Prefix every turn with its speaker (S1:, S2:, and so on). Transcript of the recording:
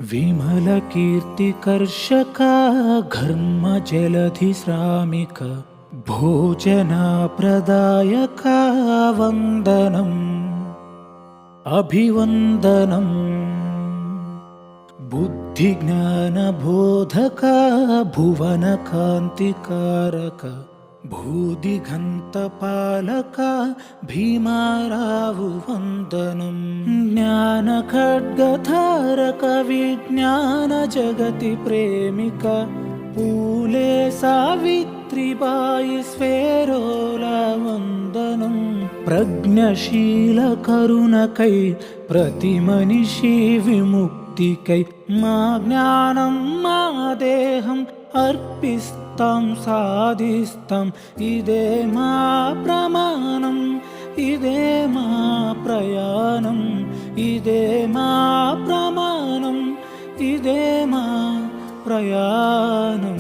S1: విమల కీర్తి కర్షక ఘర్మ జలధి శ్రామిక భోజన ప్రదాయక వందనం అభివందనం బుద్ధి జ్ఞాన బోధక భువన కాంతికారక భూదిగంత పాలక భీమారావు వందనం జ్ఞాన ఖడ్గధారక విజ్ఞాన జగతి ప్రేమిక పూలే సావిత్రిబాయి స్వేరోల వందనం ప్రజ్ఞశీల కరుణకై ప్రతి మనిషి విముక్తికై మా జ్ఞానం మా దేహం అర్పిస్తాం సాధిస్తాం ఇదే మా ప్రమాణం ఇదే మా ప్రయాణం ఇదే మా ప్రమాణం ఇదే మా ప్రయాణం